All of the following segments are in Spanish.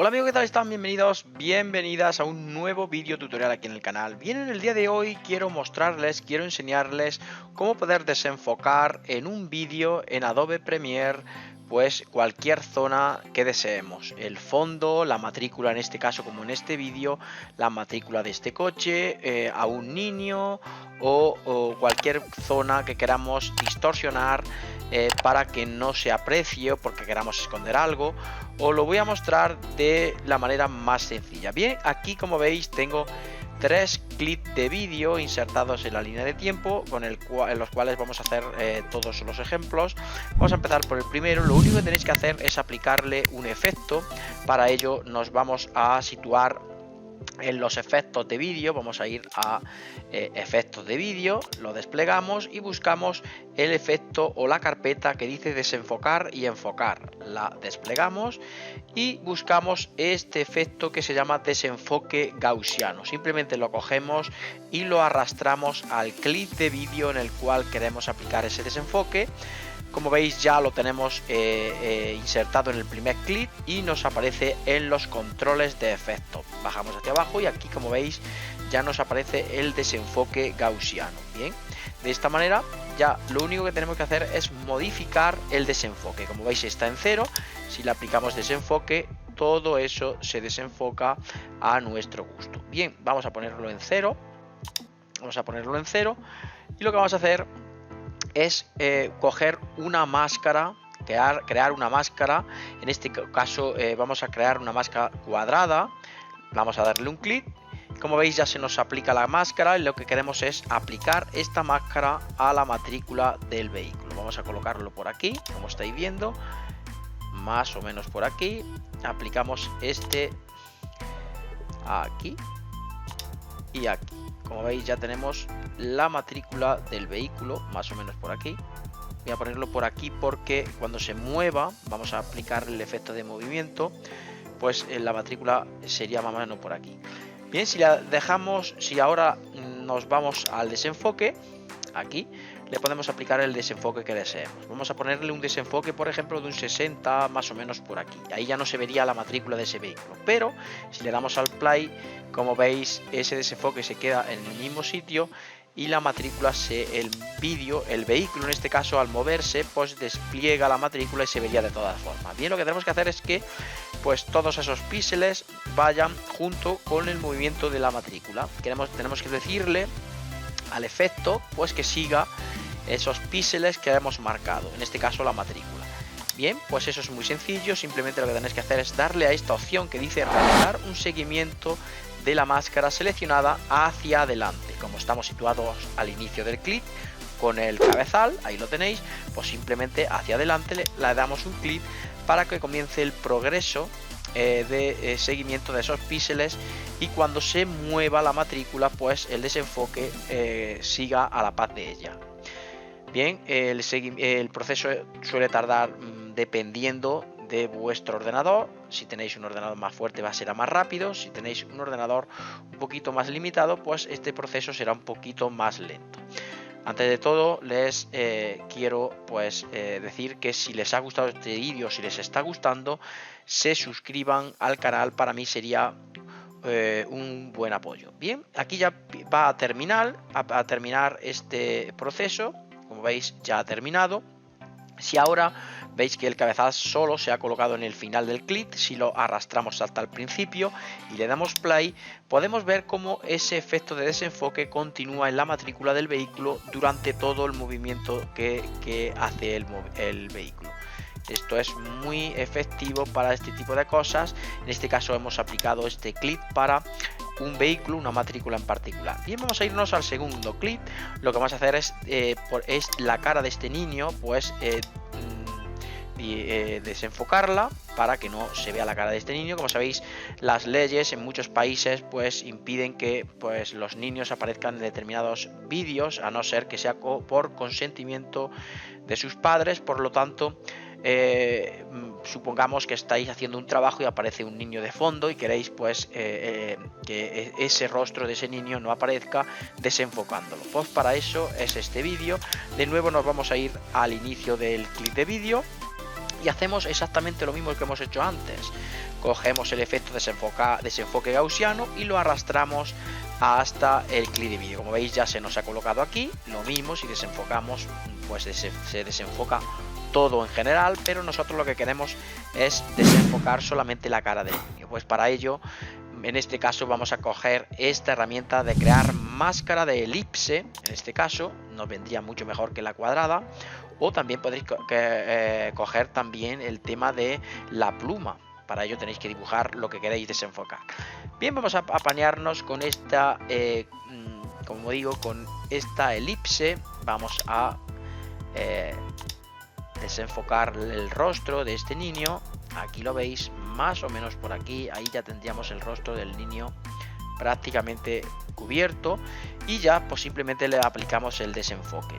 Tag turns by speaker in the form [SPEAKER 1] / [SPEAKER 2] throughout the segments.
[SPEAKER 1] Hola amigos, ¿qué tal están? Bienvenidos, bienvenidas a un nuevo vídeo tutorial aquí en el canal. Bien, en el día de hoy quiero enseñarles cómo poder desenfocar en un vídeo en Adobe Premiere pues cualquier zona que deseemos. El fondo, la matrícula en este caso como en este vídeo, la matrícula de este coche, a un niño o cualquier zona que queramos distorsionar para que no se aprecie o porque queramos esconder algo. Os lo voy a mostrar de la manera más sencilla. Bien, aquí como veis tengo 3 clips de vídeo insertados en la línea de tiempo en los cuales vamos a hacer todos los ejemplos. Vamos a empezar por el primero. Lo único que tenéis que hacer es aplicarle un efecto. Para ello nos vamos a situar en los efectos de vídeo. Vamos a ir a efectos de vídeo, lo desplegamos y buscamos el efecto o la carpeta que dice desenfocar y enfocar. La desplegamos y buscamos este efecto que se llama desenfoque gaussiano. Simplemente lo cogemos y lo arrastramos al clip de vídeo en el cual queremos aplicar ese desenfoque. Como veis ya lo tenemos insertado en el primer clip y nos aparece en los controles de efectos. Bajamos hacia abajo y aquí como veis ya nos aparece el desenfoque gaussiano. Bien, de esta manera ya lo único que tenemos que hacer es modificar el desenfoque. Como veis está en 0, si le aplicamos desenfoque todo eso se desenfoca a nuestro gusto. Bien, vamos a ponerlo en 0, y lo que vamos a hacer es coger una máscara, crear una máscara. En este caso vamos a crear una máscara cuadrada. Vamos a darle un clic. Como veis ya se nos aplica la máscara y lo que queremos es aplicar esta máscara a la matrícula del vehículo. Vamos a colocarlo por aquí, como estáis viendo, más o menos por aquí. Aplicamos este aquí y aquí. Como veis ya tenemos la matrícula del vehículo, más o menos por aquí. Voy a ponerlo por aquí porque cuando se mueva, vamos a aplicar el efecto de movimiento, pues la matrícula sería más o menos por aquí. Bien, si la dejamos, si ahora nos vamos al desenfoque, aquí le podemos aplicar el desenfoque que deseemos. Vamos a ponerle un desenfoque, por ejemplo, de un 60 más o menos por aquí. Ahí ya no se vería la matrícula de ese vehículo, pero si le damos al play, como veis, ese desenfoque se queda en el mismo sitio y la matrícula, el vehículo en este caso, al moverse, pues despliega la matrícula y se vería de todas formas. Bien, lo que tenemos que hacer es que pues todos esos píxeles vayan junto con el movimiento de la matrícula. Tenemos que decirle al efecto pues que siga esos píxeles que hemos marcado, en este caso la matrícula. Bien, pues eso es muy sencillo. Simplemente lo que tenéis que hacer es darle a esta opción que dice realizar un seguimiento de la máscara seleccionada hacia adelante. Como estamos situados al inicio del clip con el cabezal, ahí lo tenéis, pues simplemente hacia adelante le damos un clic para que comience el progreso de seguimiento de esos píxeles y cuando se mueva la matrícula pues el desenfoque siga a la paz de ella. Bien, el proceso suele tardar dependiendo de vuestro ordenador. Si tenéis un ordenador más fuerte va a ser más rápido. Si tenéis un ordenador un poquito más limitado, pues este proceso será un poquito más lento. Antes de todo les quiero pues decir que si les ha gustado este vídeo, si les está gustando, se suscriban al canal. Para mí sería un buen apoyo. Bien, aquí ya va a terminar este proceso. Como veis ya ha terminado. Si ahora veis que el cabezal solo se ha colocado en el final del clip, si lo arrastramos hasta el principio y le damos play, podemos ver cómo ese efecto de desenfoque continúa en la matrícula del vehículo durante todo el movimiento que hace el vehículo. Esto es muy efectivo para este tipo de cosas. En este caso hemos aplicado este clip para un vehículo, una matrícula en particular. Bien, vamos a irnos al segundo clip. Lo que vamos a hacer es la cara de este niño, pues desenfocarla para que no se vea la cara de este niño. Como sabéis, las leyes en muchos países pues impiden que pues los niños aparezcan en determinados vídeos, a no ser que sea por consentimiento de sus padres. Por lo tanto, supongamos que estáis haciendo un trabajo y aparece un niño de fondo y queréis pues que ese rostro de ese niño no aparezca desenfocándolo. Pues para eso es este vídeo. De nuevo nos vamos a ir al inicio del clip de vídeo y hacemos exactamente lo mismo que hemos hecho antes. cogemos el efecto desenfoque gaussiano y lo arrastramos hasta el clip de vídeo. Como veis, ya se nos ha colocado aquí. Lo mismo, si desenfocamos, pues se desenfoca todo en general, pero nosotros lo que queremos es desenfocar solamente la cara del niño. Pues para ello, en este caso, vamos a coger esta herramienta de crear máscara de elipse. En este caso nos vendría mucho mejor que la cuadrada, o también podéis coger también el tema de la pluma. Para ello tenéis que dibujar lo que queréis desenfocar. Bien, vamos a apañarnos con esta como digo, con esta elipse. Vamos a desenfocar el rostro de este niño. Aquí lo veis, más o menos por aquí. Ahí ya tendríamos el rostro del niño prácticamente cubierto, y ya pues simplemente le aplicamos el desenfoque.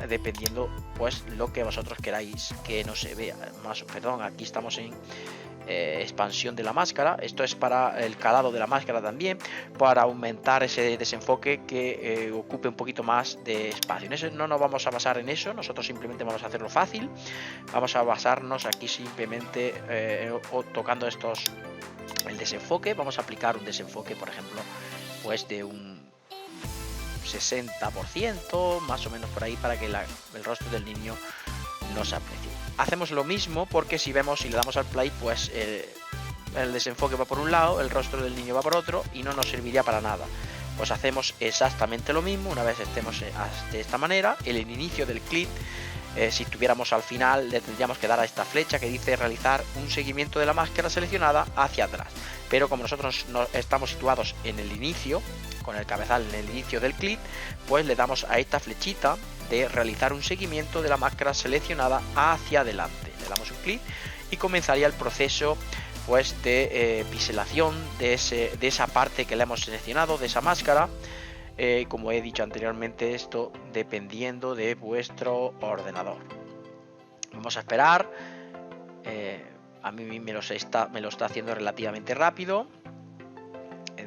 [SPEAKER 1] Dependiendo pues lo que vosotros queráis que no se vea. Perdón, aquí estamos en expansión de la máscara. Esto es para el calado de la máscara también, para aumentar ese desenfoque, que ocupe un poquito más de espacio. En eso no nos vamos a basar en eso, nosotros simplemente vamos a hacerlo fácil. Vamos a basarnos aquí simplemente tocando el desenfoque. Vamos a aplicar un desenfoque, por ejemplo, pues de un 60%, más o menos por ahí, para que el rostro del niño no se aprecie. Hacemos lo mismo, porque si vemos, si le damos al play, pues el desenfoque va por un lado, el rostro del niño va por otro, y no nos serviría para nada. Pues hacemos exactamente lo mismo. Una vez estemos de esta manera, en el inicio del clip, si estuviéramos al final, le tendríamos que dar a esta flecha que dice realizar un seguimiento de la máscara seleccionada hacia atrás. Pero como nosotros no estamos situados en el inicio, con el cabezal en el inicio del clip, pues le damos a esta flechita de realizar un seguimiento de la máscara seleccionada hacia adelante. Le damos un clic y comenzaría el proceso pues de pixelación de esa parte que le hemos seleccionado, de esa máscara. Como he dicho anteriormente, esto dependiendo de vuestro ordenador. Vamos a esperar. A mí me lo está haciendo relativamente rápido.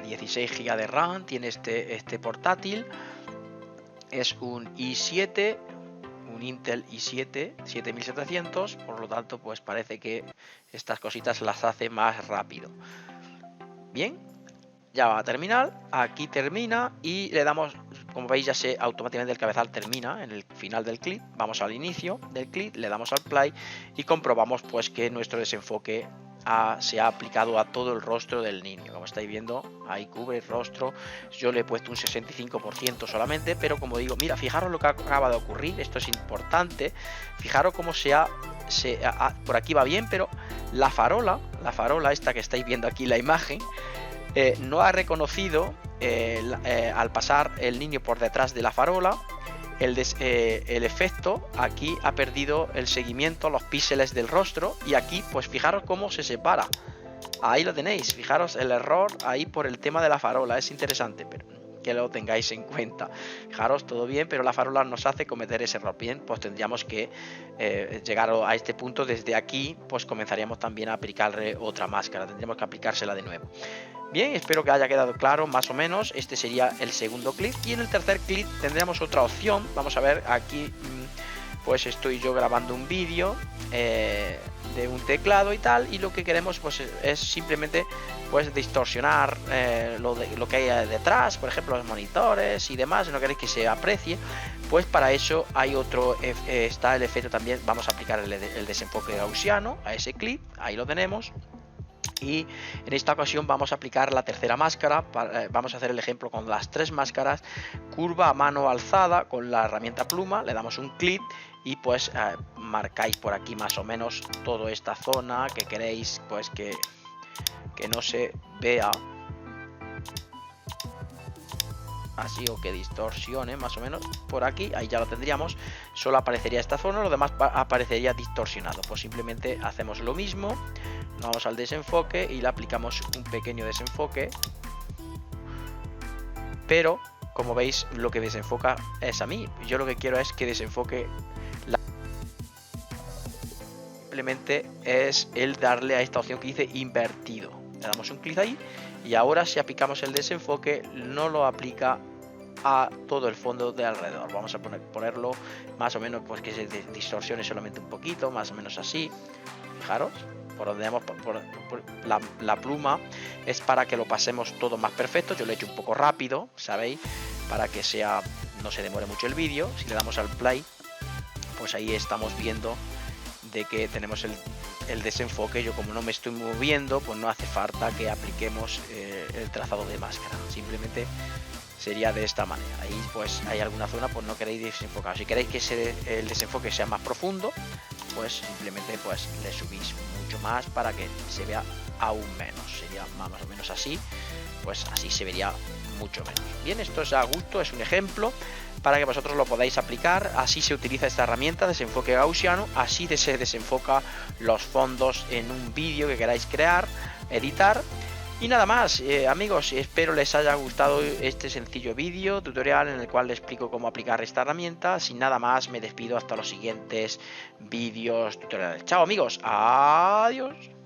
[SPEAKER 1] 16 GB de RAM tiene este portátil. Es un i7, un Intel i7 7700, por lo tanto pues parece que estas cositas las hace más rápido. Bien, ya va a terminar. Aquí termina y le damos, como veis, ya automáticamente el cabezal termina en el final del clip. Vamos al inicio del clip, le damos al play y comprobamos pues que nuestro desenfoque se ha aplicado a todo el rostro del niño. Como estáis viendo, ahí cubre el rostro. Yo le he puesto un 65% solamente, pero como digo, mira, fijaros lo que acaba de ocurrir. Esto es importante. Fijaros cómo por aquí va bien, pero la farola esta que estáis viendo aquí, la imagen, no ha reconocido al pasar el niño por detrás de la farola. El efecto aquí ha perdido el seguimiento, los píxeles del rostro, y aquí pues fijaros cómo se separa. Ahí lo tenéis, fijaros el error ahí por el tema de la farola. Es interesante, pero que lo tengáis en cuenta. Fijaros, todo bien, pero la farola nos hace cometer ese error. Bien, pues tendríamos que llegar a este punto. Desde aquí pues comenzaríamos también a aplicarle otra máscara, tendríamos que aplicársela de nuevo. Bien, espero que haya quedado claro más o menos. Este sería el segundo clip, y en el tercer clip tendremos otra opción. Vamos a ver aquí, pues estoy yo grabando un vídeo de un teclado y tal, y lo que queremos pues es simplemente pues distorsionar lo que hay detrás, por ejemplo los monitores y demás. No queréis que se aprecie, pues para eso hay otro, está el efecto también. Vamos a aplicar el desenfoque gaussiano a ese clip, ahí lo tenemos. Y en esta ocasión vamos a aplicar la tercera máscara. Vamos a hacer el ejemplo con las tres máscaras. Curva a mano alzada con la herramienta pluma, le damos un clic y pues marcáis por aquí más o menos toda esta zona que queréis pues que no se vea así, o que distorsione más o menos por aquí. Ahí ya lo tendríamos, solo aparecería esta zona, lo demás aparecería distorsionado. Pues simplemente hacemos lo mismo, vamos al desenfoque y le aplicamos un pequeño desenfoque, pero como veis lo que desenfoca es a mí. Yo lo que quiero es que desenfoque simplemente es el darle a esta opción que dice invertido. Le damos un clic ahí y ahora si aplicamos el desenfoque no lo aplica a todo el fondo de alrededor. Vamos a ponerlo más o menos pues que se distorsione solamente un poquito, más o menos así. Fijaros, por donde vemos por la pluma, es para que lo pasemos todo más perfecto. Yo lo he hecho un poco rápido, ¿sabéis? Para que no se demore mucho el vídeo. Si le damos al play, pues ahí estamos viendo de que tenemos el desenfoque. Yo, como no me estoy moviendo, pues no hace falta que apliquemos el trazado de máscara, simplemente sería de esta manera. Ahí pues hay alguna zona pues no queréis desenfocar. Si queréis que el desenfoque sea más profundo, pues simplemente pues le subís mucho más para que se vea aún menos. Sería más o menos así, pues así se vería mucho menos. Bien, esto es a gusto, es un ejemplo para que vosotros lo podáis aplicar. Así se utiliza esta herramienta, desenfoque gaussiano. Así se desenfoca los fondos en un vídeo que queráis crear, editar. Y nada más, amigos, espero les haya gustado este sencillo vídeo tutorial en el cual les explico cómo aplicar esta herramienta. Sin nada más, me despido hasta los siguientes vídeos tutoriales. Chao, amigos, adiós.